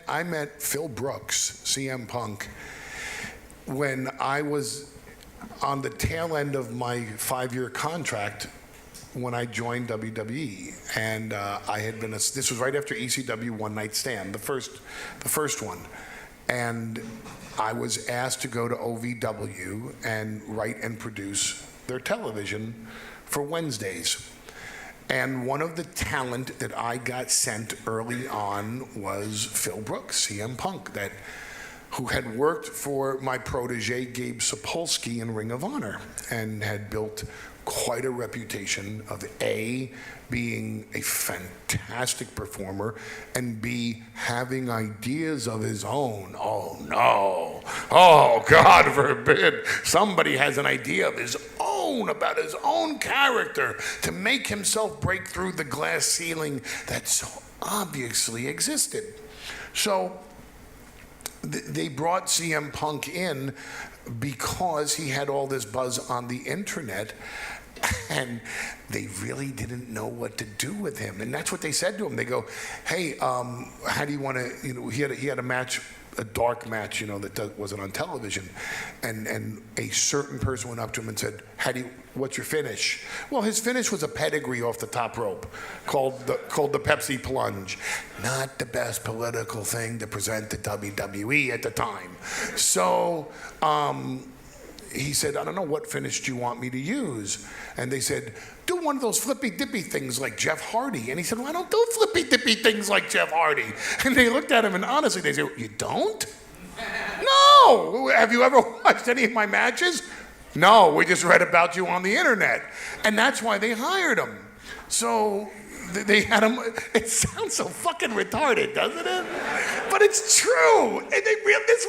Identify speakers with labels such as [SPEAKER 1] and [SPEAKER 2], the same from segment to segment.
[SPEAKER 1] I met Phil Brooks, CM Punk, when I was on the tail end of my 5-year contract when I joined WWE, and I had been. This was right after ECW One Night Stand, the first one, and I was asked to go to OVW and write and produce their television for Wednesdays. And one of the talent that I got sent early on was Phil Brooks, CM Punk, who had worked for my protege Gabe Sapolsky in Ring of Honor and had built quite a reputation of A, being a fantastic performer, and B, having ideas of his own. Oh no, oh God forbid, somebody has an idea of his own, about his own character, to make himself break through the glass ceiling that so obviously existed. So they brought CM Punk in because he had all this buzz on the internet, and they really didn't know what to do with him. And that's what they said to him. They go, hey, how do you want to, he had a match, a dark match, that wasn't on television. And a certain person went up to him and said, what's your finish? Well, his finish was a pedigree off the top rope called the Pepsi Plunge. Not the best political thing to present to WWE at the time. So he said, I don't know, what finish do you want me to use? And they said, do one of those flippy-dippy things like Jeff Hardy. And he said, well, I don't do flippy-dippy things like Jeff Hardy. And they looked at him, and honestly, they said, you don't? No! Have you ever watched any of my matches? No, we just read about you on the internet. And that's why they hired him. So they had him. It sounds so fucking retarded, doesn't it? But it's true. And that's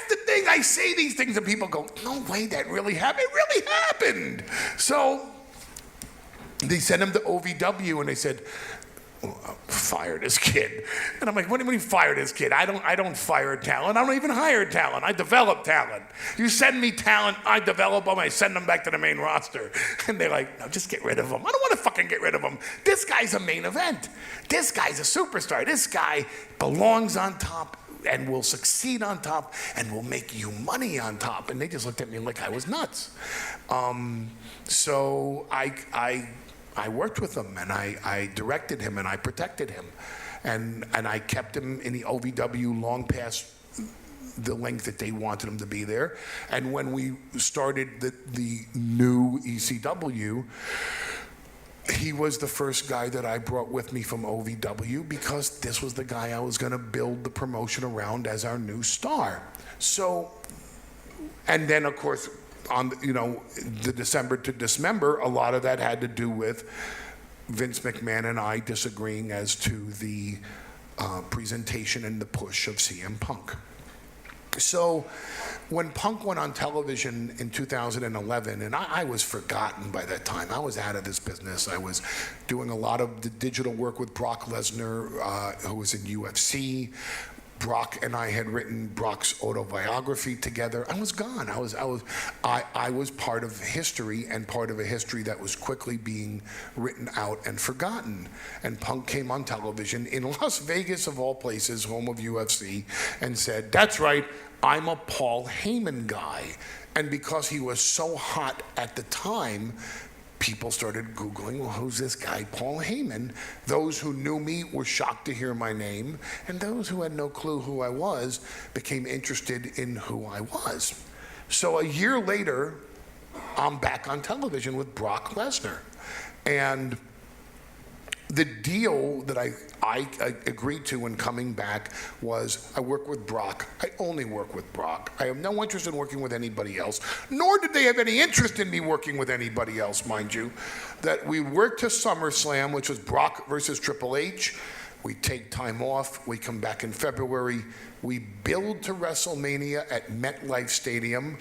[SPEAKER 1] the thing. I say these things and people go, no way, that really happened. It really happened. So they sent him to OVW, and they said, fire this kid. And I'm like, what do you mean fire this kid? I don't fire talent. I don't even hire talent. I develop talent. You send me talent, I develop them, I send them back to the main roster. And they're like, no, just get rid of him. I don't want to fucking get rid of him. This guy's a main event. This guy's a superstar. This guy belongs on top and will succeed on top and will make you money on top. And they just looked at me like I was nuts. So I worked with him, and I directed him, and I protected him, and I kept him in the OVW long past the length that they wanted him to be there. And when we started the new ECW, he was the first guy that I brought with me from OVW, because this was the guy I was going to build the promotion around as our new star. So, and then of course, on the December to Dismember, a lot of that had to do with Vince McMahon and I disagreeing as to the presentation and the push of CM Punk. So when Punk went on television in 2011, and I was forgotten by that time. I was out of this business. I was doing a lot of the digital work with Brock Lesnar, who was in UFC. Brock and I had written Brock's autobiography together. I was gone. I was part of history, and part of a history that was quickly being written out and forgotten. And Punk came on television in Las Vegas, of all places, home of UFC, and said, that's right, I'm a Paul Heyman guy. And because he was so hot at the time, people started Googling, well, who's this guy, Paul Heyman? Those who knew me were shocked to hear my name, and those who had no clue who I was became interested in who I was. So a year later, I'm back on television with Brock Lesnar. And the deal that I agreed to when coming back was I work with Brock. I only work with Brock. I have no interest in working with anybody else, nor did they have any interest in me working with anybody else, mind you. That we worked to SummerSlam, which was Brock versus Triple H. We take time off. We come back in February. We build to WrestleMania at MetLife Stadium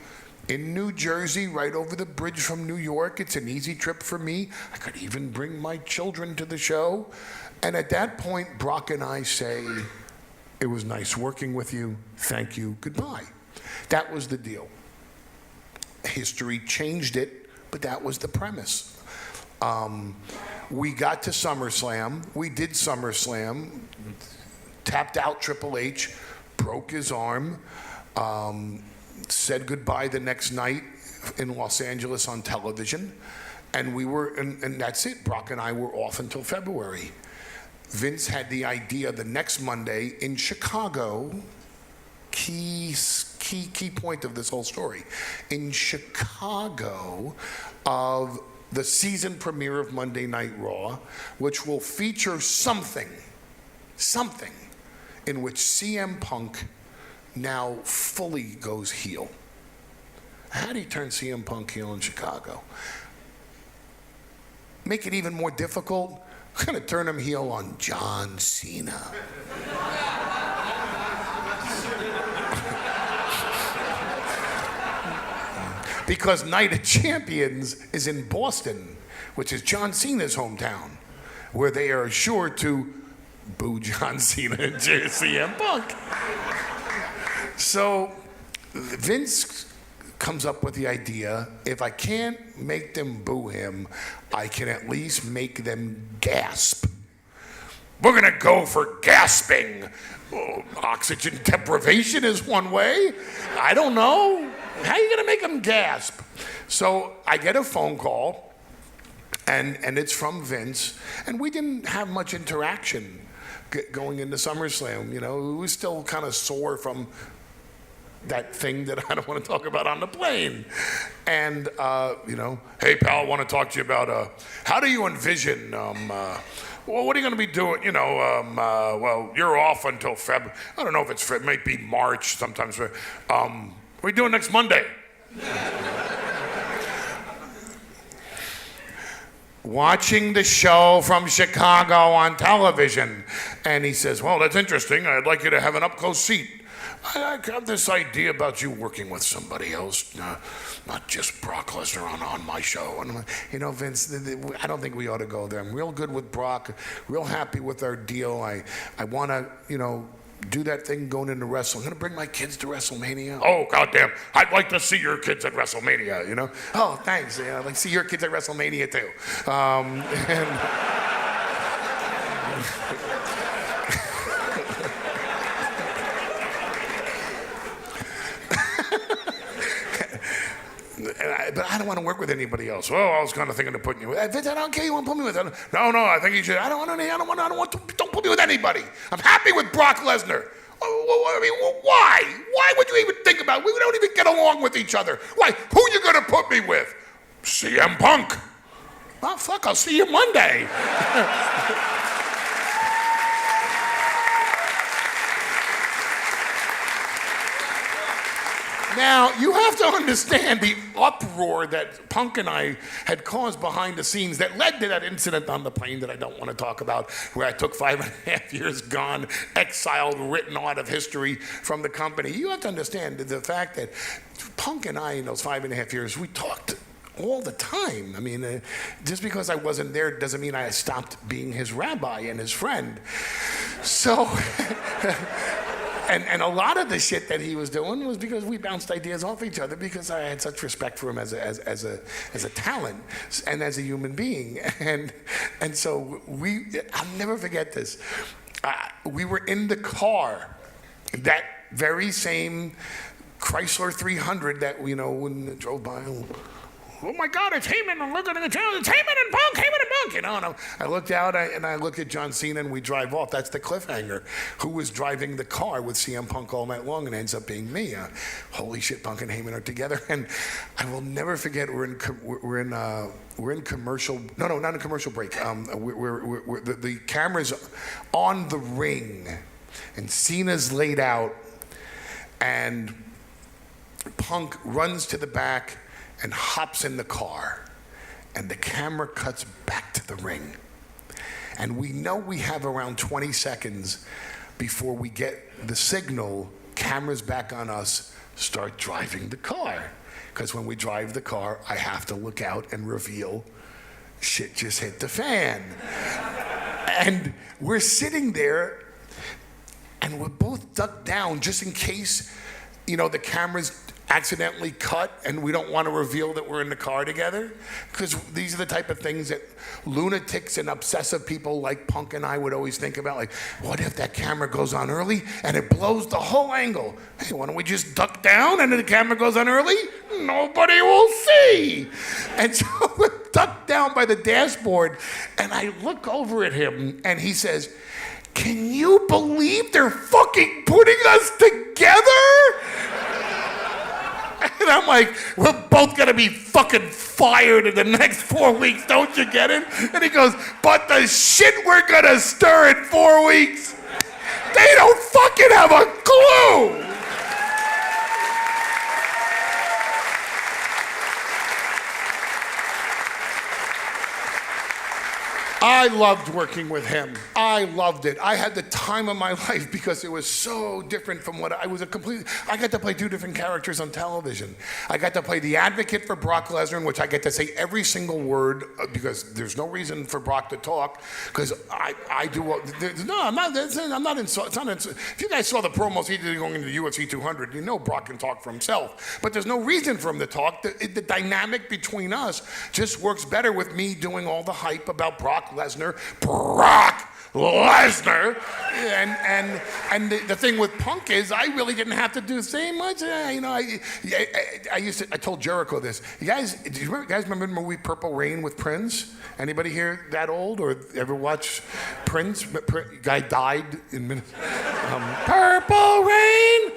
[SPEAKER 1] in New Jersey, right over the bridge from New York. It's an easy trip for me. I could even bring my children to the show. And at that point, Brock and I say, it was nice working with you. Thank you. Goodbye. That was the deal. History changed it, but that was the premise. We got to SummerSlam. We did SummerSlam. tapped out Triple H, broke his arm, said goodbye the next night in Los Angeles on television, and and that's it. Brock and I were off until February. Vince had the idea the next Monday in Chicago. Key point of this whole story. In Chicago, of the season premiere of Monday Night Raw, which will feature something in which CM Punk now fully goes heel. How do you turn CM Punk heel in Chicago? Make it even more difficult? I'm going to turn him heel on John Cena. Because Night of Champions is in Boston, which is John Cena's hometown, where they are sure to boo John Cena and CM Punk. So Vince comes up with the idea, if I can't make them boo him, I can at least make them gasp. We're gonna go for gasping. Oh, oxygen deprivation is one way. I don't know. How are you gonna make them gasp? So I get a phone call, and it's from Vince, and we didn't have much interaction going into SummerSlam. You know, we were still kind of sore from that thing that I don't want to talk about on the plane. And, hey, pal, I want to talk to you about how do you envision, well, what are you going to be doing? Well, you're off until February. I don't know if it's it might be March sometimes. What are you doing next Monday? Watching the show from Chicago on television. And he says, well, that's interesting. I'd like you to have an up-close seat. I got this idea about you working with somebody else, not just Brock Lesnar on my show. And I'm like, Vince, I don't think we ought to go there. I'm real good with Brock, real happy with our deal. I want to, do that thing going into wrestling. I'm going to bring my kids to WrestleMania. Oh, goddamn. I'd like to see your kids at WrestleMania, Oh, thanks. I'd like to see your kids at WrestleMania, too. But I don't want to work with anybody else. Well, I was kind of thinking of putting you with. Vince, I don't care. You want to put me with? No. I think you should. Don't put me with anybody. I'm happy with Brock Lesnar. I mean, why? Why would you even think about it? We don't even get along with each other. Why? Who are you going to put me with? CM Punk. Well, fuck, I'll see you Monday. Now, you have to understand the uproar that Punk and I had caused behind the scenes that led to that incident on the plane that I don't want to talk about, where I took 5.5 years gone, exiled, written out of history from the company. You have to understand the fact that Punk and I, in those 5.5 years, we talked all the time. I mean, just because I wasn't there doesn't mean I stopped being his rabbi and his friend. So... And a lot of the shit that he was doing was because we bounced ideas off each other, because I had such respect for him as a talent and as a human being. And so I'll never forget this. We were in the car, that very same Chrysler 300 that, when it drove by. Oh my God, it's Heyman. I'm looking at the channel. It's Heyman and Punk, And I looked out and I looked at John Cena, and we drive off. That's the cliffhanger. Who was driving the car with CM Punk all night long, and it ends up being me. Holy shit, Punk and Heyman are together. And I will never forget, we're in commercial. No, not a commercial break. The camera's on the ring, and Cena's laid out, and Punk runs to the back and hops in the car, and the camera cuts back to the ring. And we know we have around 20 seconds before we get the signal, cameras back on us, start driving the car. Because when we drive the car, I have to look out and reveal shit just hit the fan. And we're sitting there, and we're both ducked down just in case, the cameras accidentally cut and we don't want to reveal that we're in the car together? Because these are the type of things that lunatics and obsessive people like Punk and I would always think about, like, what if that camera goes on early and it blows the whole angle? Hey, why don't we just duck down and then the camera goes on early? Nobody will see. And so we duck down by the dashboard and I look over at him and he says, can you believe they're fucking putting us together? And I'm like, we're both gonna be fucking fired in the next 4 weeks, don't you get it? And he goes, but the shit we're gonna stir in 4 weeks, they don't fucking have a clue. I loved working with him. I loved it. I had the time of my life because it was so different from what I was I got to play 2 different characters on television. I got to play the advocate for Brock Lesnar, in which I get to say every single word because there's no reason for Brock to talk because I do. No, I'm not insulting. If you guys saw the promos he did going into the UFC 200, you know Brock can talk for himself. But there's no reason for him to talk. The dynamic between us just works better with me doing all the hype about Brock Lesnar, and the thing with Punk is I really didn't have to say much. I told Jericho this. You guys remember the movie Purple Rain with Prince? Anybody here that old or ever watch Prince? Guy died in minutes. Purple Rain.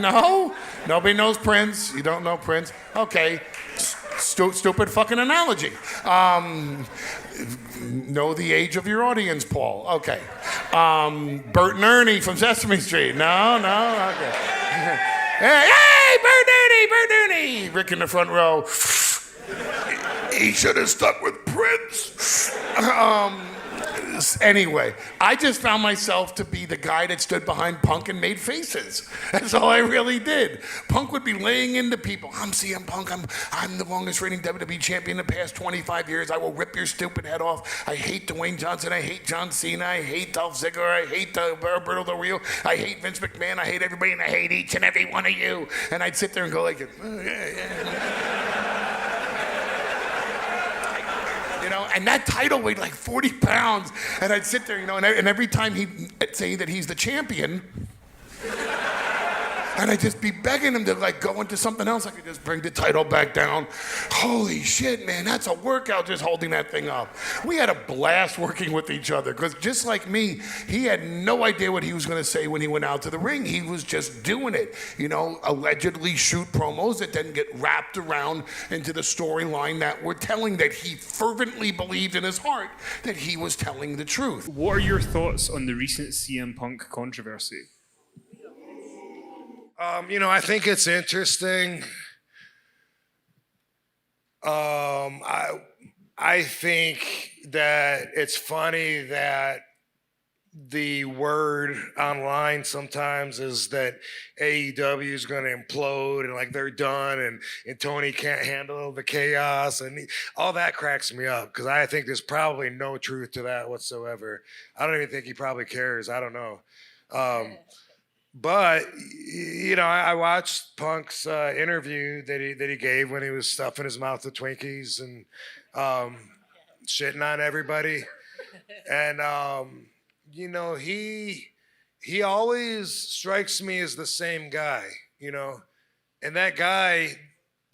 [SPEAKER 1] No, nobody knows Prince. You don't know Prince? Okay. Stupid fucking analogy. Know the age of your audience, Paul. Okay. Bert and Ernie from Sesame Street. No, okay. Hey, Bert and Ernie. Rick in the front row. He should have stuck with Prince. Anyway, I just found myself to be the guy that stood behind Punk and made faces. That's all I really did. Punk would be laying into people. I'm CM Punk. I'm the longest reigning WWE champion in the past 25 years. I will rip your stupid head off. I hate Dwayne Johnson. I hate John Cena. I hate Dolph Ziggler. I hate Roberto Del Rio. I hate Vince McMahon. I hate everybody, and I hate each and every one of you. And I'd sit there and go like, oh, yeah. And that title weighed like 40 pounds. And I'd sit there, and every time he'd say that he's the champion, and I'd just be begging him to go into something else. I could just bring the title back down. Holy shit, man, that's a workout just holding that thing up. We had a blast working with each other because just like me, he had no idea what he was going to say when he went out to the ring. He was just doing it, allegedly shoot promos that then get wrapped around into the storyline that we're telling, that he fervently believed in his heart that he was telling the truth.
[SPEAKER 2] What are your thoughts on the recent CM Punk controversy?
[SPEAKER 3] I think it's interesting. I think that it's funny that the word online sometimes is that AEW is going to implode and they're done and Tony can't handle the chaos and all that cracks me up because I think there's probably no truth to that whatsoever. I don't even think he probably cares. I don't know. But I watched Punk's interview that he gave when he was stuffing his mouth with Twinkies and shitting on everybody, and he always strikes me as the same guy, and that guy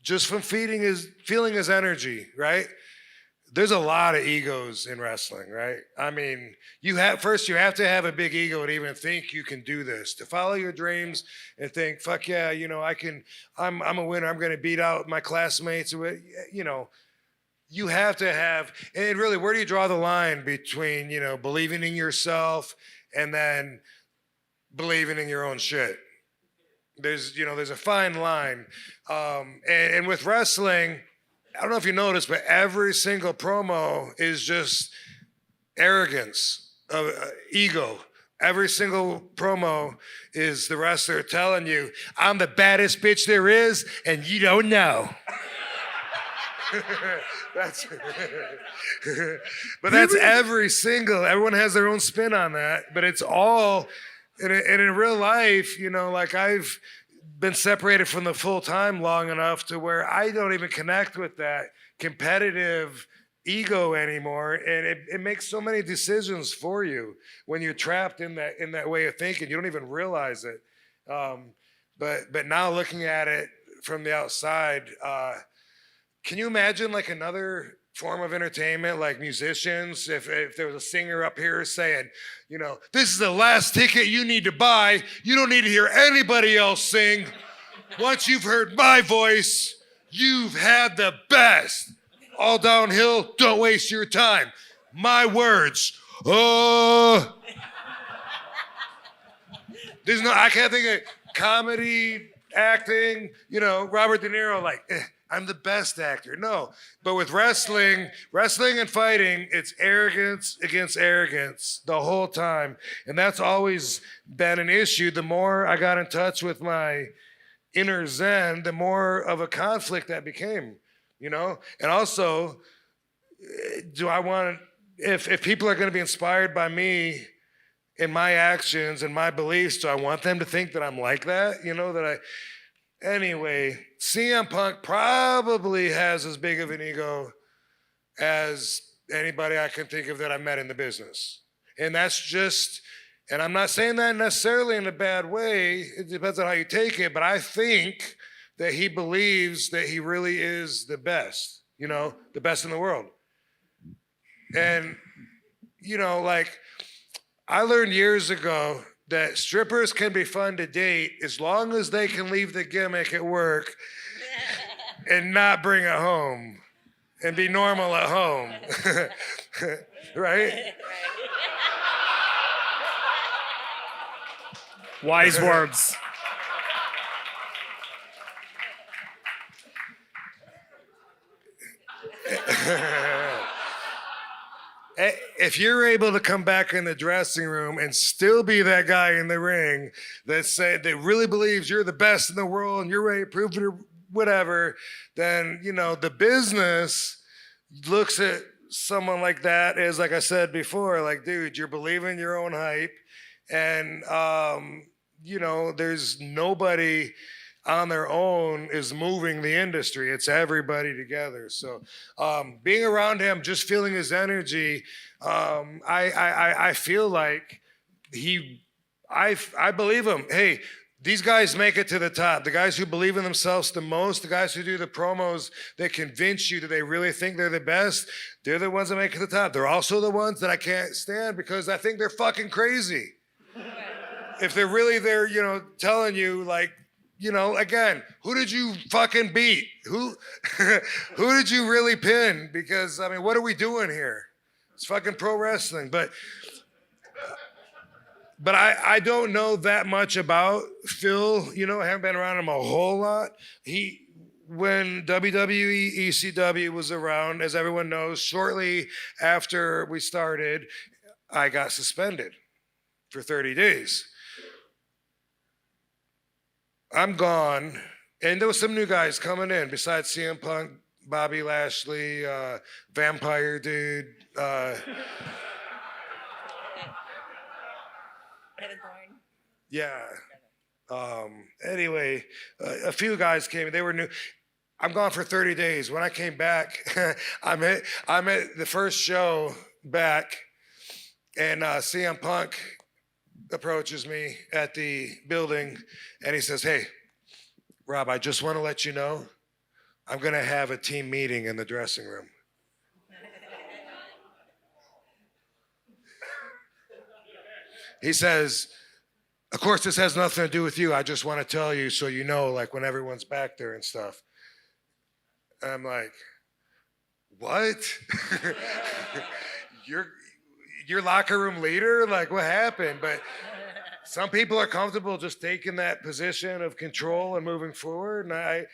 [SPEAKER 3] just from feeling his energy, right? There's a lot of egos in wrestling, right? I mean, you have to have a big ego to even think you can do this, to follow your dreams and think, fuck yeah, I'm a winner. I'm going to beat out my classmates. You have to have, and really, where do you draw the line between, believing in yourself and then believing in your own shit? There's a fine line. And with wrestling, I don't know if you noticed, but every single promo is just arrogance, ego. Every single promo is the wrestler telling you, I'm the baddest bitch there is, and you don't know. That's everyone has their own spin on that, but it's all, and in real life, I've been separated from the full time long enough to where I don't even connect with that competitive ego anymore, and it makes so many decisions for you when you're trapped in that way of thinking. You don't even realize it. But now looking at it from the outside, can you imagine like another form of entertainment, like musicians, if there was a singer up here saying, you know, this is the last ticket you need to buy. You don't need to hear anybody else sing. Once you've heard my voice, you've had the best. All downhill, don't waste your time. My words. Oh. I can't think of comedy, acting, you know, Robert De Niro, like, I'm the best actor. No, but with wrestling and fighting, it's arrogance against arrogance the whole time. And that's always been an issue. The more I got in touch with my inner Zen, the more of a conflict that became, you know? And also, do I want, if people are going to be inspired by me in my actions and my beliefs, do I want them to think that I'm like that? You know, anyway, CM Punk probably has as big of an ego as anybody I can think of that I met in the business. And that's just, and I'm not saying that necessarily in a bad way. It depends on how you take it, but I think that he believes that he really is the best, you know, the best in the world. And, you know, like, I learned years ago that strippers can be fun to date as long as they can leave the gimmick at work and not bring it home and be normal at home. Right?
[SPEAKER 2] Wise words.
[SPEAKER 3] If you're able to come back in the dressing room and still be that guy in the ring that really believes you're the best in the world and you're ready to prove it or whatever, then, you know, the business looks at someone like that as, like I said before, like, dude, you're believing your own hype. And, you know, there's nobody on their own is moving the industry. It's everybody together. So being around him, just feeling his energy, I feel like I believe him. Hey, these guys make it to the top. The guys who believe in themselves the most, the guys who do the promos that convince you that they really think they're the best, they're the ones that make it to the top. They're also the ones that I can't stand because I think they're fucking crazy. If they're really there, you know, telling you like, you know, again, who did you fucking beat? Who did you really pin? Because, I mean, what are we doing here? It's fucking pro wrestling. But I don't know that much about Phil. You know, I haven't been around him a whole lot. When WWE ECW was around, as everyone knows, shortly after we started, I got suspended for 30 days. I'm gone, and there was some new guys coming in besides CM Punk, Bobby Lashley, Vampire Dude. Yeah. Anyway, a few guys came in. They were new. I'm gone for 30 days. When I came back, I'm at the first show back, and CM Punk approaches me at the building and he says, "Hey, Rob, I just want to let you know I'm going to have a team meeting in the dressing room." He says, "Of course, this has nothing to do with you. I just want to tell you so you know, like when everyone's back there and stuff." And I'm like, "What? Your locker room leader? Like, what happened?" But some people are comfortable just taking that position of control and moving forward. And I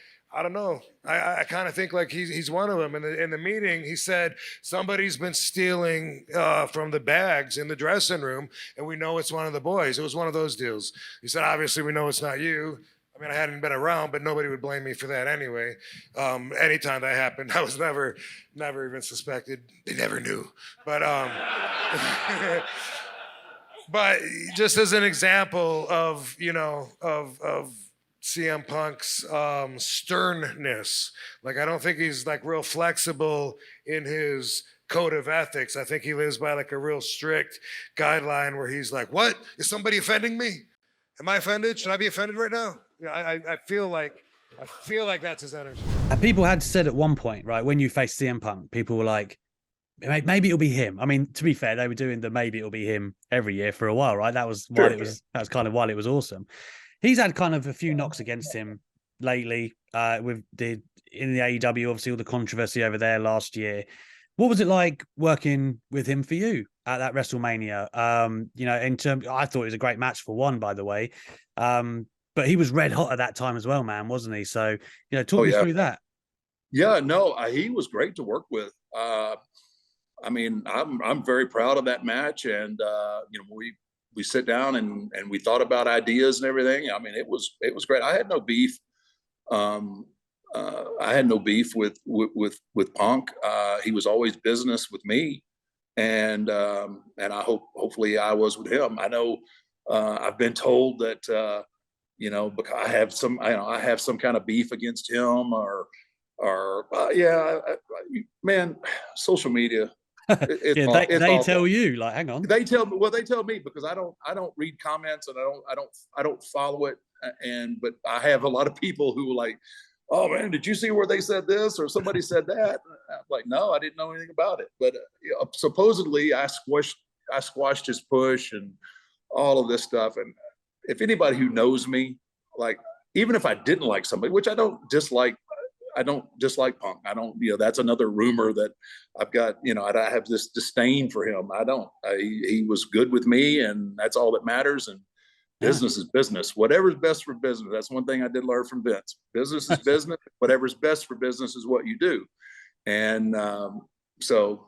[SPEAKER 3] don't know. I kind of think like he's one of them. In the meeting, he said somebody's been stealing from the bags in the dressing room, and we know it's one of the boys. It was one of those deals. He said, "Obviously, we know it's not you." I mean, I hadn't been around, but nobody would blame me for that anyway. Anytime that happened, I was never even suspected. They never knew. But but just as an example of, you know, of CM Punk's sternness. Like, I don't think he's like real flexible in his code of ethics. I think he lives by like a real strict guideline where he's like, "What is somebody offending me? Am I offended? Should I be offended right now?" Yeah, I feel like that's his energy.
[SPEAKER 4] And people had said at one point, right, when you faced CM Punk, people were like, maybe it'll be him. I mean, to be fair, they were doing the maybe it'll be him every year for a while, right? That was while kind of while it was awesome. He's had kind of a few knocks against him lately, in the AEW, obviously all the controversy over there last year. What was it like working with him for you at that WrestleMania? I thought it was a great match for one, by the way. But he was red hot at that time as well, man, wasn't he? So, talk me through that.
[SPEAKER 5] Yeah, no, he was great to work with. I mean, I'm very proud of that match, and we sit down and we thought about ideas and everything. I mean, it was great. I had no beef. I had no beef with Punk. He was always business with me, and I hopefully I was with him. I know I've been told that because I have some kind of beef against him man, social media.
[SPEAKER 4] They tell you, like, hang on.
[SPEAKER 5] They tell me because I don't read comments and I don't follow it. But I have a lot of people who are like, "Oh man, did you see where they said this or somebody said that?" I'm like, no, I didn't know anything about it. But supposedly I squashed his push and all of this stuff. And if anybody who knows me, like, even if I didn't like somebody, which I don't dislike Punk. I don't, that's another rumor that I've got, I have this disdain for him. I don't. He was good with me, and that's all that matters. And business is business. Whatever's best for business. That's one thing I did learn from Vince. Business is business. Whatever's best for business is what you do. And so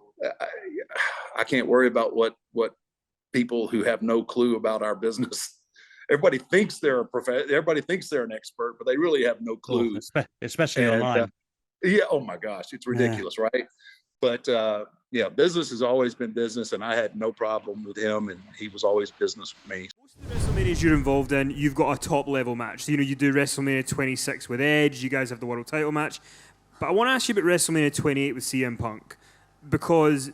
[SPEAKER 5] I can't worry about what people who have no clue about our business. Everybody thinks they're everybody thinks they're an expert, but they really have no clue.
[SPEAKER 4] Especially online.
[SPEAKER 5] Oh my gosh, it's ridiculous, right? But business has always been business, and I had no problem with him, and he was always business with me.
[SPEAKER 2] Most of the WrestleManias you're involved in, you've got a top level match. So, you do WrestleMania 26 with Edge, you guys have the world title match. But I want to ask you about WrestleMania 28 with CM Punk, because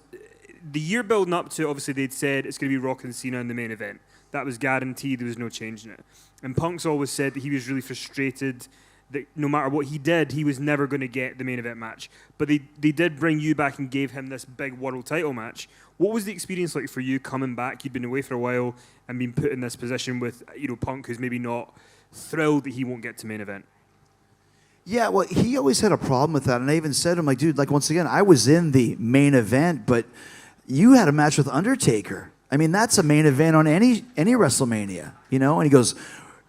[SPEAKER 2] the year building up to, obviously they'd said it's going to be Rock and Cena in the main event. That was guaranteed. There was no changing it. And Punk's always said that he was really frustrated that no matter what he did, he was never going to get the main event match. But they did bring you back and gave him this big world title match. What was the experience like for you coming back? You'd been away for a while and been put in this position with Punk, who's maybe not thrilled that he won't get to main event.
[SPEAKER 6] Yeah, well, he always had a problem with that. And I even said to him, like, dude, like, once again, I was in the main event, but you had a match with Undertaker. I mean, that's a main event on any WrestleMania, And he goes,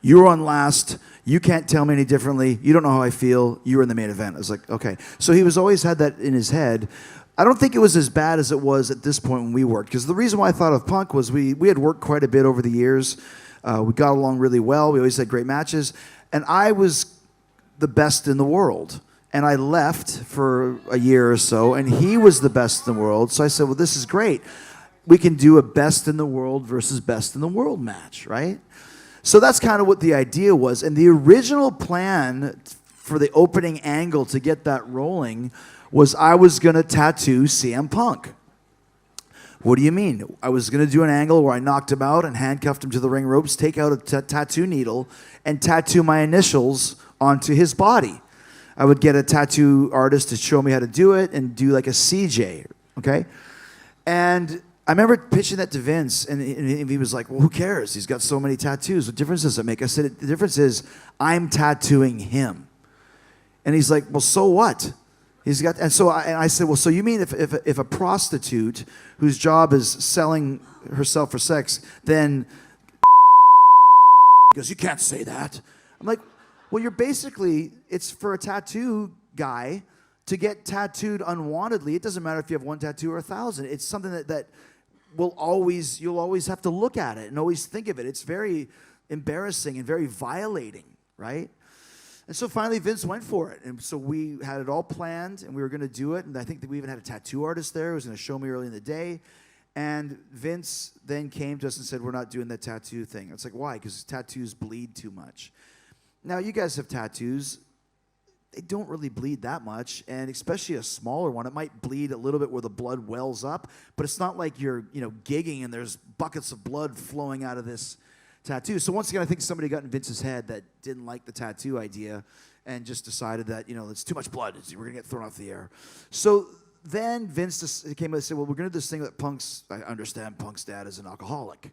[SPEAKER 6] "You were on last. You can't tell me any differently. You don't know how I feel. You were in the main event." I was like, okay. So he was always had that in his head. I don't think it was as bad as it was at this point when we worked. Because the reason why I thought of Punk was we had worked quite a bit over the years. We got along really well. We always had great matches. And I was the best in the world. And I left for a year or so, and he was the best in the world. So I said, well, this is great. We can do a best in the world versus best in the world match, right? So that's kind of what the idea was. And the original plan for the opening angle to get that rolling was I was going to tattoo CM Punk. What do you mean? I was going to do an angle where I knocked him out and handcuffed him to the ring ropes, take out a tattoo needle, and tattoo my initials onto his body. I would get a tattoo artist to show me how to do it and do like a CJ, okay? And I remember pitching that to Vince, and he was like, well, who cares? He's got so many tattoos. What difference does it make? I said, the difference is I'm tattooing him. And he's like, well, so what? And so I said, well, so you mean if a prostitute whose job is selling herself for sex, then he goes, you can't say that. I'm like, well, it's for a tattoo guy to get tattooed unwantedly. It doesn't matter if you have one tattoo or 1,000. It's something that you'll always have to look at it and always think of it. It's very embarrassing and very violating, right? And so finally Vince went for it. And so we had it all planned and we were going to do it. And I think that we even had a tattoo artist there who was going to show me early in the day. And Vince then came to us and said, we're not doing that tattoo thing. It's like, why? Because tattoos bleed too much. Now, you guys have tattoos. They don't really bleed that much, and especially a smaller one, it might bleed a little bit where the blood wells up, but it's not like you're, gigging and there's buckets of blood flowing out of this tattoo. So once again, I think somebody got in Vince's head that didn't like the tattoo idea and just decided that, it's too much blood. We're going to get thrown off the air. So then Vince just came and said, well, we're going to do this thing that I understand Punk's dad is an alcoholic.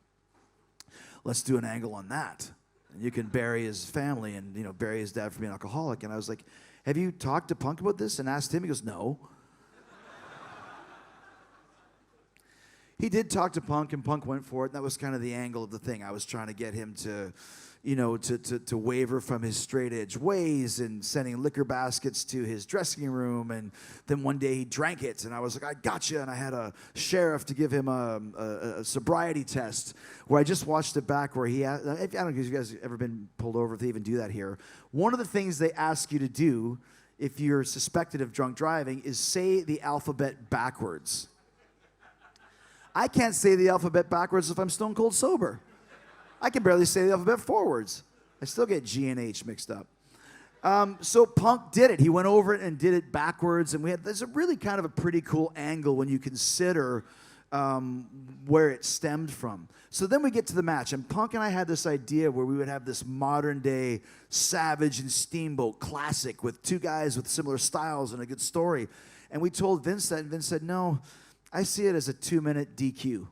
[SPEAKER 6] Let's do an angle on that. And you can bury his family and, bury his dad for being an alcoholic. And I was like, have you talked to Punk about this and asked him? He goes, no. He did talk to Punk, and Punk went for it. And that was kind of the angle of the thing. I was trying to get him to, to waver from his straight edge ways and sending liquor baskets to his dressing room. And then one day he drank it, and I was like, I gotcha. And I had a sheriff to give him a sobriety test where I just watched it back where I don't know if you guys have ever been pulled over, if they even do that here. One of the things they ask you to do if you're suspected of drunk driving is say the alphabet backwards. I can't say the alphabet backwards if I'm stone cold sober. I can barely say the alphabet forwards. I still get G and H mixed up. So Punk did it. He went over it and did it backwards, and there's a really kind of a pretty cool angle when you consider where it stemmed from. So then we get to the match, and Punk and I had this idea where we would have this modern day Savage and Steamboat classic with two guys with similar styles and a good story. And we told Vince that, and Vince said, no, I see it as a 2-minute DQ.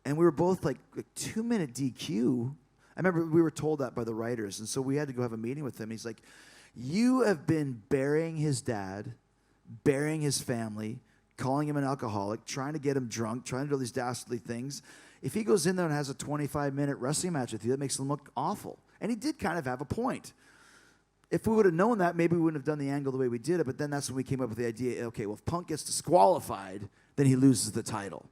[SPEAKER 6] And we were both like, a 2-minute DQ? I remember we were told that by the writers, and so we had to go have a meeting with him. He's like, you have been burying his dad, burying his family, calling him an alcoholic, trying to get him drunk, trying to do all these dastardly things. If he goes in there and has a 25-minute wrestling match with you, that makes him look awful. And he did kind of have a point. If we would have known that, maybe we wouldn't have done the angle the way we did it, but then that's when we came up with the idea, okay, well, if Punk gets disqualified, then he loses the title.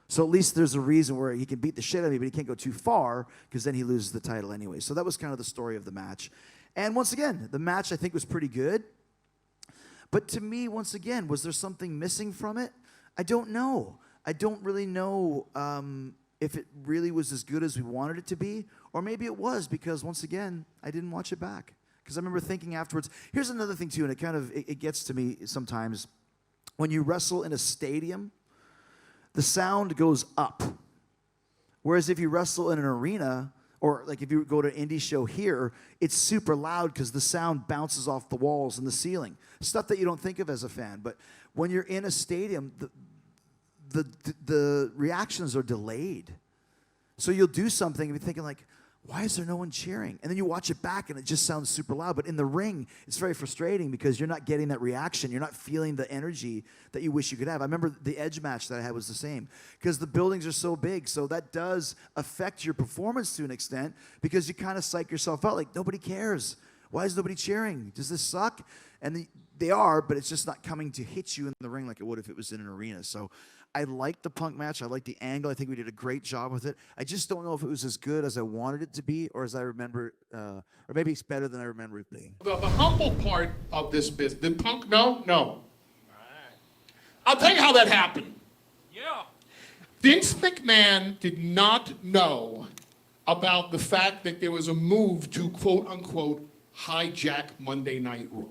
[SPEAKER 6] So at least there's a reason where he can beat the shit out of me, but he can't go too far because then he loses the title anyway. So that was kind of the story of the match. And once again, the match I think was pretty good. But to me, once again, was there something missing from it? I don't know. I don't really know if it really was as good as we wanted it to be, or maybe it was because, once again, I didn't watch it back. Because I remember thinking afterwards, here's another thing too, and it gets to me sometimes. When you wrestle in a stadium, the sound goes up. Whereas if you wrestle in an arena, or like if you go to an indie show here, it's super loud because the sound bounces off the walls and the ceiling. Stuff that you don't think of as a fan. But when you're in a stadium, the reactions are delayed. So you'll do something and be thinking like, why is there no one cheering? And then you watch it back and it just sounds super loud. But in the ring, it's very frustrating because you're not getting that reaction. You're not feeling the energy that you wish you could have. I remember the Edge match that I had was the same because the buildings are so big. So that does affect your performance to an extent because you kind of psych yourself out. Like, nobody cares. Why is nobody cheering? Does this suck? And they are, but it's just not coming to hit you in the ring like it would if it was in an arena. So I liked the Punk match. I liked the angle. I think we did a great job with it. I just don't know if it was as good as I wanted it to be or as I remember, or maybe it's better than I remember it being.
[SPEAKER 1] The humble part of this business, did Punk know? No. I'll tell you how that happened.
[SPEAKER 2] Yeah.
[SPEAKER 1] Vince McMahon did not know about the fact that there was a move to quote-unquote hijack Monday Night Raw.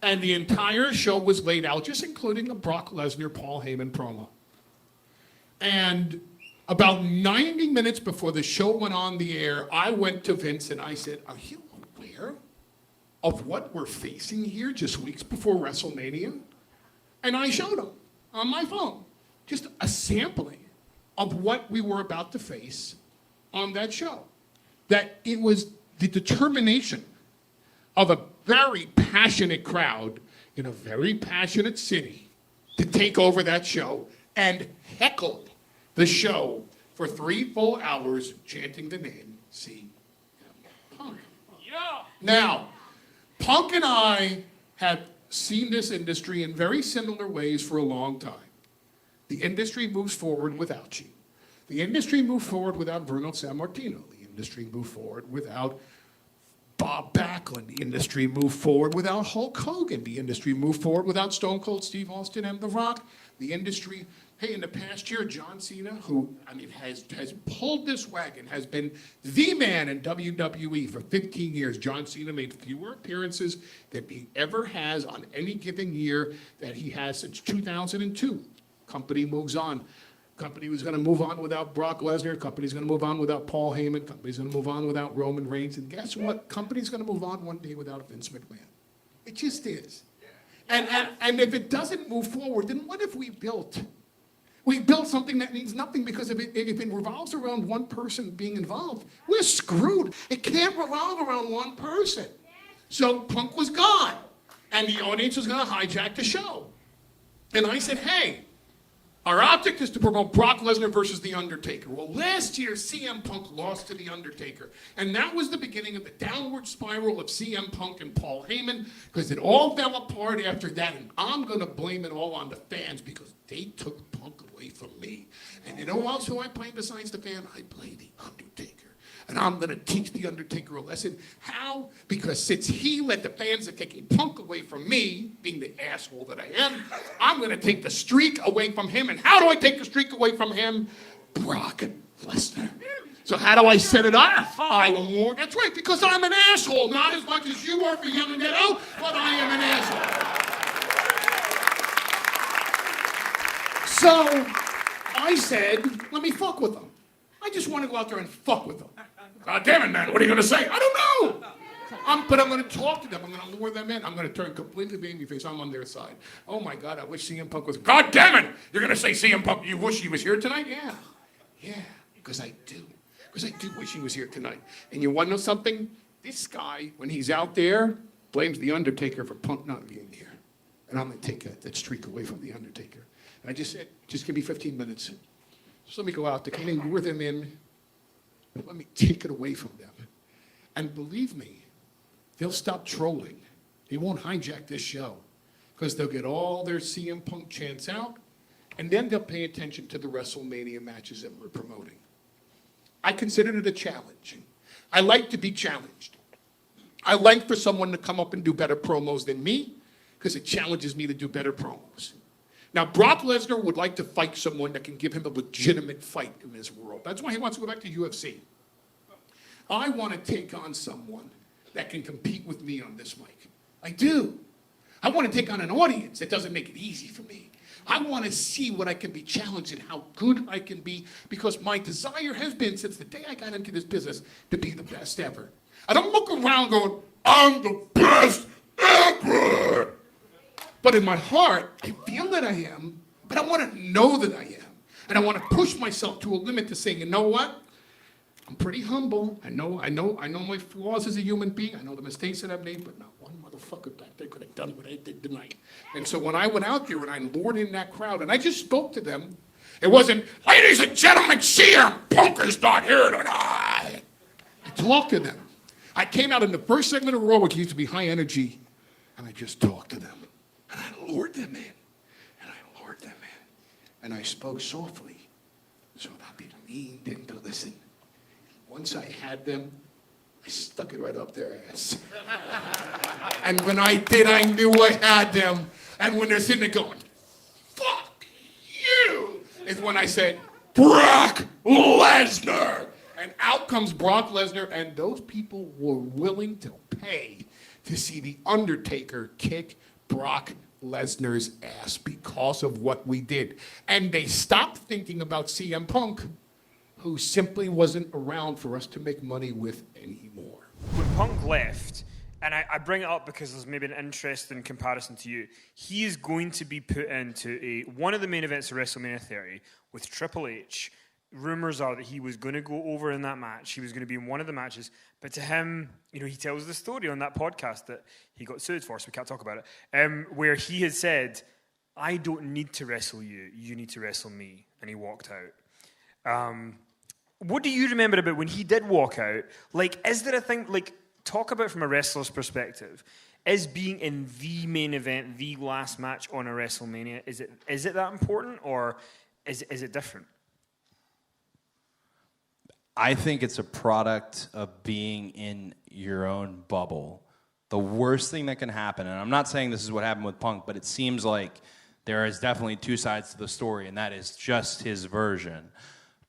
[SPEAKER 1] And the entire show was laid out, just including a Brock Lesnar, Paul Heyman promo. And about 90 minutes before the show went on the air, I went to Vince and I said, are you aware of what we're facing here just weeks before WrestleMania? And I showed him on my phone just a sampling of what we were about to face on that show. That it was the determination of a very passionate crowd in a very passionate city to take over that show and heckled the show for 3 full hours chanting the name CM Punk.
[SPEAKER 2] Yeah.
[SPEAKER 1] Now, Punk and I have seen this industry in very similar ways for a long time. The industry moves forward without you. The industry moved forward without Bruno Sammartino. The industry moved forward without Bob Backlund. The industry moved forward without Hulk Hogan. The industry moved forward without Stone Cold Steve Austin and The Rock. The industry Hey, in the past year, John Cena, who, has pulled this wagon, has been the man in WWE for 15 years. John Cena made fewer appearances than he ever has on any given year that he has since 2002. Company moves on. Company was going to move on without Brock Lesnar. Company's going to move on without Paul Heyman. Company's going to move on without Roman Reigns. And guess what? Company's going to move on one day without Vince McMahon. It just is. And if it doesn't move forward, then what have we built? We built something that means nothing because if it revolves around one person being involved, we're screwed. It can't revolve around one person. So Punk was gone, and the audience was going to hijack the show. And I said, hey, our object is to promote Brock Lesnar versus The Undertaker. Well, last year, CM Punk lost to The Undertaker. And that was the beginning of the downward spiral of CM Punk and Paul Heyman, because it all fell apart after that. And I'm going to blame it all on the fans because they took Punk away from me. And you know else who I blame besides the fan? I blame The Undertaker. And I'm going to teach The Undertaker a lesson. How? Because since he let the fans of taking Punk away from me, being the asshole that I am, I'm going to take the streak away from him. And how do I take the streak away from him? Brock Lesnar. So how do I set it up? That's right, because I'm an asshole. Not as much as you are for Young and Ghetto, but I am an asshole. So I said, let me fuck with him. I just want to go out there and fuck with them. God damn it, man, what are you going to say? I don't know. But I'm going to talk to them. I'm going to lure them in. I'm going to turn completely babyface. I'm on their side. Oh, my God, I wish CM Punk was... God damn it! You're going to say CM Punk, you wish he was here tonight? Yeah. Yeah, because I do. Because I do wish he was here tonight. And you want to know something? This guy, when he's out there, blames The Undertaker for Punk not being here. And I'm going to take that streak away from The Undertaker. And I just said, just give me 15 minutes. So let me go out there, can I lure them in? Let me take it away from them. And believe me, they'll stop trolling. They won't hijack this show because they'll get all their CM Punk chants out, and then they'll pay attention to the WrestleMania matches that we're promoting. I consider it a challenge. I like to be challenged. I like for someone to come up and do better promos than me because it challenges me to do better promos. Now, Brock Lesnar would like to fight someone that can give him a legitimate fight in this world. That's why he wants to go back to UFC. I want to take on someone that can compete with me on this mic. I do. I want to take on an audience that doesn't make it easy for me. I want to see what I can be challenged and how good I can be because my desire has been since the day I got into this business to be the best ever. I don't look around going, I'm the best ever. But in my heart, I feel that I am, but I want to know that I am. And I want to push myself to a limit to say, you know what? I'm pretty humble. I know my flaws as a human being. I know the mistakes that I've made, but not one motherfucker back there could have done what I did tonight. And so when I went out there and I lured in that crowd and I just spoke to them, it wasn't, ladies and gentlemen, CM Punk is not here tonight. I talked to them. I came out in the first segment of Raw, which used to be high energy, and I just talked to them. And I lured them in. And I spoke softly so that they leaned in to listen. Once I had them, I stuck it right up their ass. And when I did, I knew I had them. And when they're sitting there going, fuck you, is when I said, Brock Lesnar. And out comes Brock Lesnar, and those people were willing to pay to see The Undertaker kick Brock Lesnar's ass because of what we did. And they stopped thinking about CM Punk, who simply wasn't around for us to make money with anymore.
[SPEAKER 2] When Punk left, and I bring it up because there's maybe an interesting comparison to you, he is going to be put into one of the main events of WrestleMania 30 with Triple H. Rumors are that he was going to go over in that match. He was going to be in one of the matches. But to him, he tells the story on that podcast that he got sued for, so we can't talk about it, where he had said, I don't need to wrestle you. You need to wrestle me. And he walked out. What do you remember about when he did walk out? Like, is there a thing, like, talk about from a wrestler's perspective, is being in the main event, the last match on a WrestleMania, is it that important, or is it different?
[SPEAKER 7] I think it's a product of being in your own bubble. The worst thing that can happen, and I'm not saying this is what happened with Punk, but it seems like There is definitely two sides to the story, and that is just his version.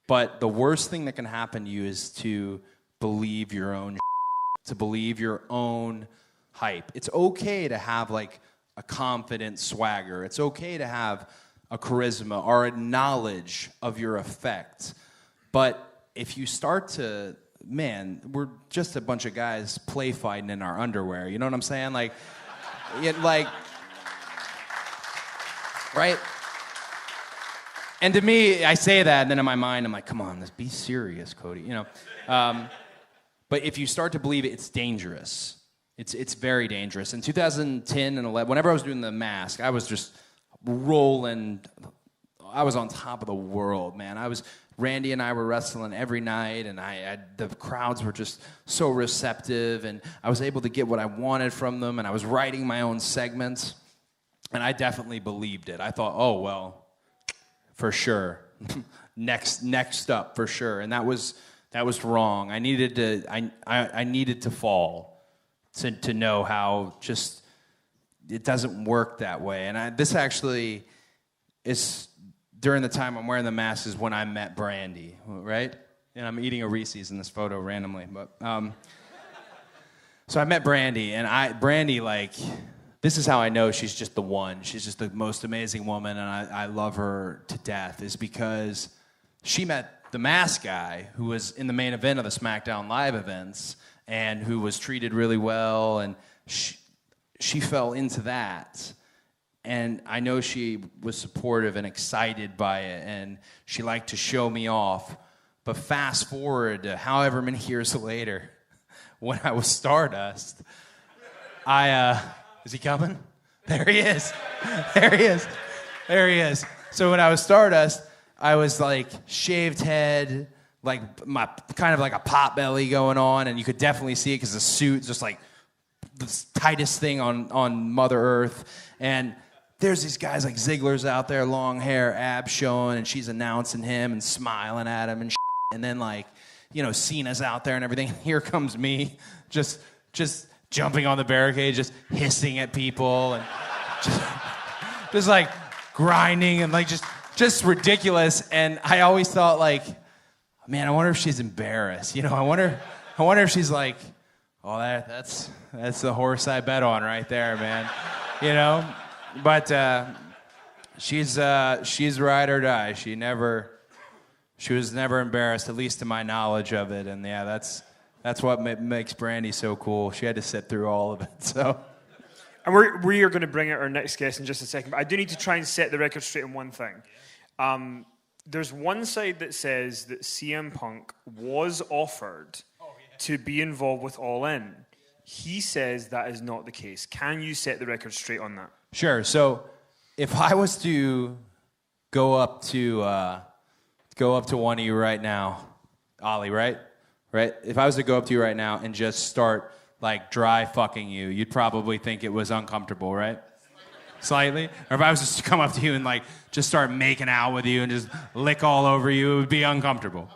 [SPEAKER 7] But the worst thing that can happen to you is to believe your own to believe your own hype. It's okay to have like a confident swagger. It's okay to have a charisma or a knowledge of your effect. But if you start to, man, we're just a bunch of guys play fighting in our underwear. You know what I'm saying? Like, right? And to me, I say that, and then in my mind, I'm like, come on, let's be serious, Cody. You know, but if you start to believe it, it's dangerous. It's very dangerous. In 2010 and 11, whenever I was doing the mask, I was just rolling. I was on top of the world, man. Randy and I were wrestling every night, and the crowds were just so receptive, and I was able to get what I wanted from them, and I was writing my own segments, and I definitely believed it. I thought, oh, well, for sure. next up, for sure. And that was wrong. I needed to fall to know how just it doesn't work that way. And this actually is during the time I'm wearing the mask is when I met Brandy, right? And I'm eating a Reese's in this photo randomly, but so I met Brandy, and Brandy, like, this is how I know she's just the one. She's just the most amazing woman, and I love her to death, is because she met the mask guy who was in the main event of the SmackDown Live events and who was treated really well, and she fell into that. And I know she was supportive and excited by it, and she liked to show me off. But fast forward to however many years later, when I was Stardust, is he coming? There he is. There he is. There he is. So when I was Stardust, I was like shaved head, like my kind of like a pot belly going on, and you could definitely see it because the suit's just like the tightest thing on Mother Earth. And there's these guys like Ziggler's out there, long hair, abs showing, and she's announcing him and smiling at him and shit. And then, like, you know, Cena's out there and everything. Here comes me, just jumping on the barricade, just hissing at people and just like grinding and like just ridiculous. And I always thought, like, man, I wonder if she's embarrassed. You know, I wonder if she's like, oh, that's the horse I bet on right there, man. You know. But she's ride or die. She was never embarrassed, at least to my knowledge of it. And yeah, that's what makes Brandy so cool. She had to sit through all of it. So,
[SPEAKER 2] and we are going to bring out our next guest in just a second. But I do need to try and set the record straight on one thing. There's one side that says that CM Punk was offered to be involved with All In. He says that is not the case. Can you set the record straight on that?
[SPEAKER 7] Sure. So, if I was to go up to one of you right now, Ollie, right? If I was to go up to you right now and just start like dry fucking you, you'd probably think it was uncomfortable, right? Slightly. Or if I was just to come up to you and like just start making out with you and just lick all over you, it would be uncomfortable.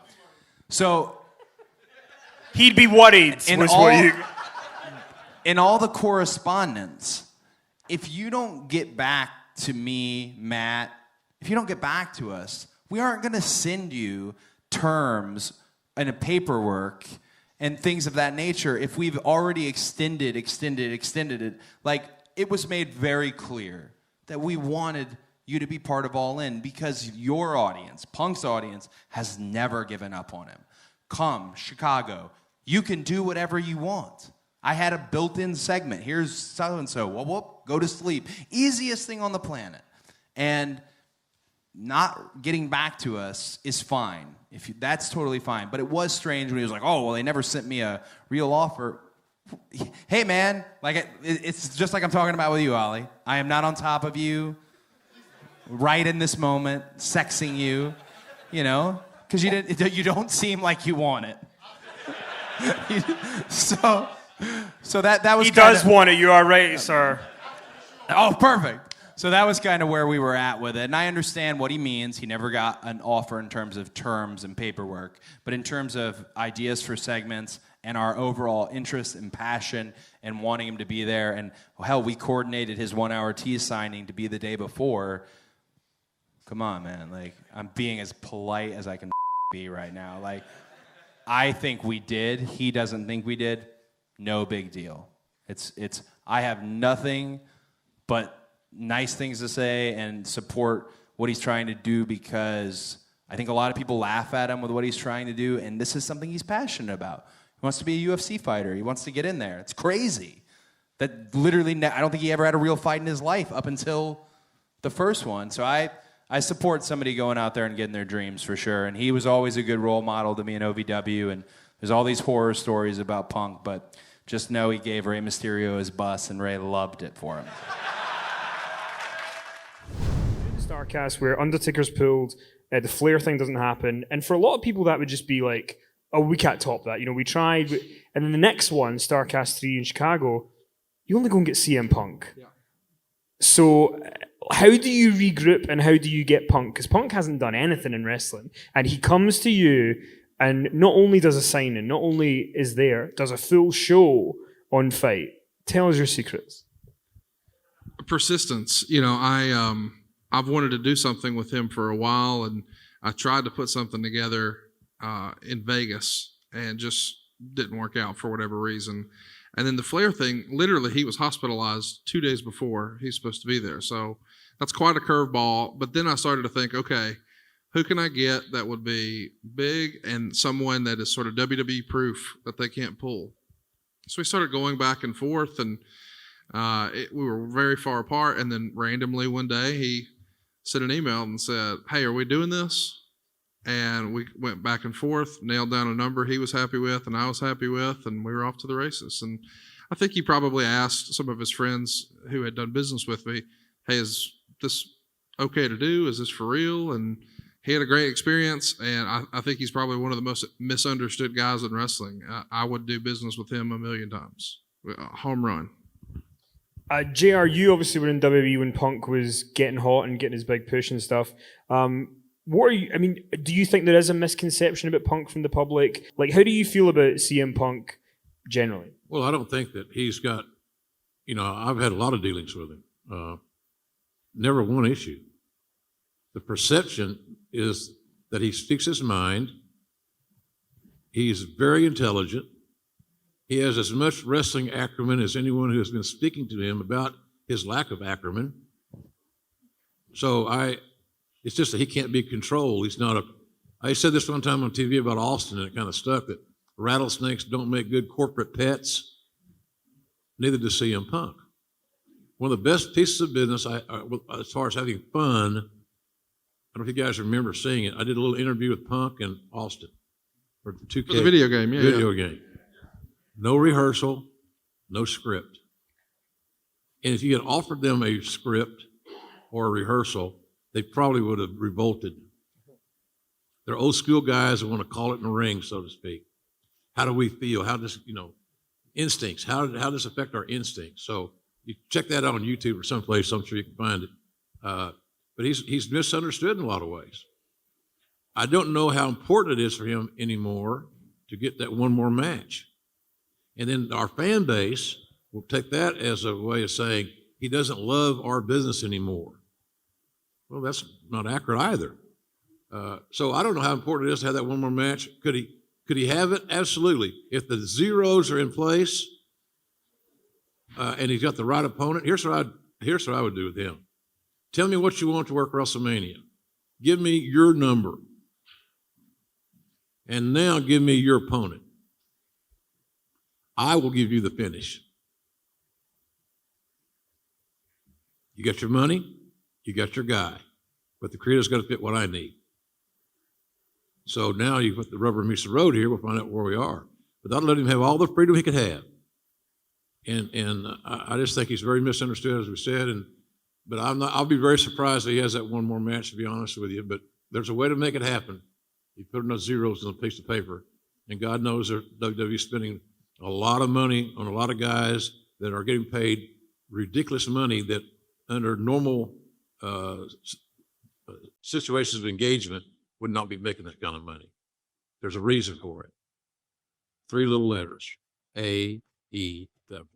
[SPEAKER 7] So
[SPEAKER 2] he'd be worried.
[SPEAKER 7] In all the correspondence, if you don't get back to me, Matt, if you don't get back to us, we aren't going to send you terms and a paperwork and things of that nature if we've already extended it. Like, it was made very clear that we wanted you to be part of All In because your audience, Punk's audience, has never given up on him. Come, Chicago, you can do whatever you want. I had a built-in segment. Here's so-and-so. Whoop, whoop, go to sleep. Easiest thing on the planet. And not getting back to us is fine. That's totally fine. But it was strange when he was like, oh, well, they never sent me a real offer. Hey, man, like it's just like I'm talking about with you, Ollie. I am not on top of you right in this moment, sexing you, you know, because you don't seem like you want it. So that was.
[SPEAKER 2] He does want it. You are right, sir.
[SPEAKER 7] Oh, perfect. So that was kind of where we were at with it. And I understand what he means. He never got an offer in terms of terms and paperwork. But in terms of ideas for segments and our overall interest and passion and wanting him to be there. And hell, we coordinated his 1 hour tease signing to be the day before. Come on, man. Like, I'm being as polite as I can be right now. Like, I think we did. He doesn't think we did. No big deal. I have nothing but nice things to say and support what he's trying to do, because I think a lot of people laugh at him with what he's trying to do, and this is something he's passionate about. He wants to be a UFC fighter. He wants to get in there. It's crazy. That literally, I don't think he ever had a real fight in his life up until the first one. So I support somebody going out there and getting their dreams for sure. And he was always a good role model to me in OVW, and there's all these horror stories about Punk, but just know he gave Rey Mysterio his bus, and Rey loved it for him.
[SPEAKER 2] Starcast where Undertaker's pulled, the Flair thing doesn't happen, and for a lot of people that would just be like, oh, we can't top that. You know, we tried, and then the next one, Starcast 3 in Chicago, you only go and get CM Punk. Yeah. So how do you regroup and how do you get Punk? Because Punk hasn't done anything in wrestling, and he comes to you and not only does a signing, not only is there, does a full show on Fight. Tell us your secrets.
[SPEAKER 8] Persistence. You know, I've wanted to do something with him for a while, and I tried to put something together in Vegas and just didn't work out for whatever reason. And then the Flair thing, literally he was hospitalized 2 days before he's supposed to be there. So that's quite a curveball. But then I started to think, okay, who can I get that would be big and someone that is sort of WWE proof that they can't pull? So we started going back and forth, and we were very far apart. And then randomly one day he sent an email and said, hey, are we doing this? And we went back and forth, nailed down a number he was happy with and I was happy with, and we were off to the races. And I think he probably asked some of his friends who had done business with me, hey, is this okay to do? Is this for real? And he had a great experience, and I think he's probably one of the most misunderstood guys in wrestling. I would do business with him 1,000,000 times. Home run.
[SPEAKER 2] JR, you obviously were in WWE when Punk was getting hot and getting his big push and stuff. What are you? I mean, do you think there is a misconception about Punk from the public? Like, how do you feel about CM Punk generally?
[SPEAKER 9] Well, I don't think that he's got, you know, I've had a lot of dealings with him. Never one issue. The perception is that he speaks his mind. He's very intelligent. He has as much wrestling acumen as anyone who has been speaking to him about his lack of acumen. So it's just that he can't be controlled. I said this one time on TV about Austin, and it kind of stuck, that rattlesnakes don't make good corporate pets. Neither does CM Punk. One of the best pieces of business, as far as having fun, I don't know if you guys remember seeing it. I did a little interview with Punk and Austin for the 2K.
[SPEAKER 8] For the video game, yeah.
[SPEAKER 9] Video game. No rehearsal, no script. And if you had offered them a script or a rehearsal, they probably would have revolted. They're old school guys who want to call it in the ring, so to speak. How do we feel? How does, instincts, how does this affect our instincts? So you check that out on YouTube or someplace, I'm sure you can find it. But he's misunderstood in a lot of ways. I don't know how important it is for him anymore to get that one more match. And then our fan base will take that as a way of saying he doesn't love our business anymore. Well, that's not accurate either. So I don't know how important it is to have that one more match. Could he have it? Absolutely. If the zeros are in place and he's got the right opponent, here's what I would do with him. Tell me what you want to work WrestleMania. Give me your number. And now give me your opponent. I will give you the finish. You got your money, you got your guy, but the creative's got to fit what I need. So now you put the rubber meets the road here, we'll find out where we are. But that'll let him have all the freedom he could have. And I just think he's very misunderstood, as we said, but I'll be very surprised that he has that one more match, to be honest with you, but there's a way to make it happen. You put enough zeros on a piece of paper, and God knows that WWE's spending a lot of money on a lot of guys that are getting paid ridiculous money that under normal situations of engagement would not be making that kind of money. There's a reason for it. three little letters, AEW.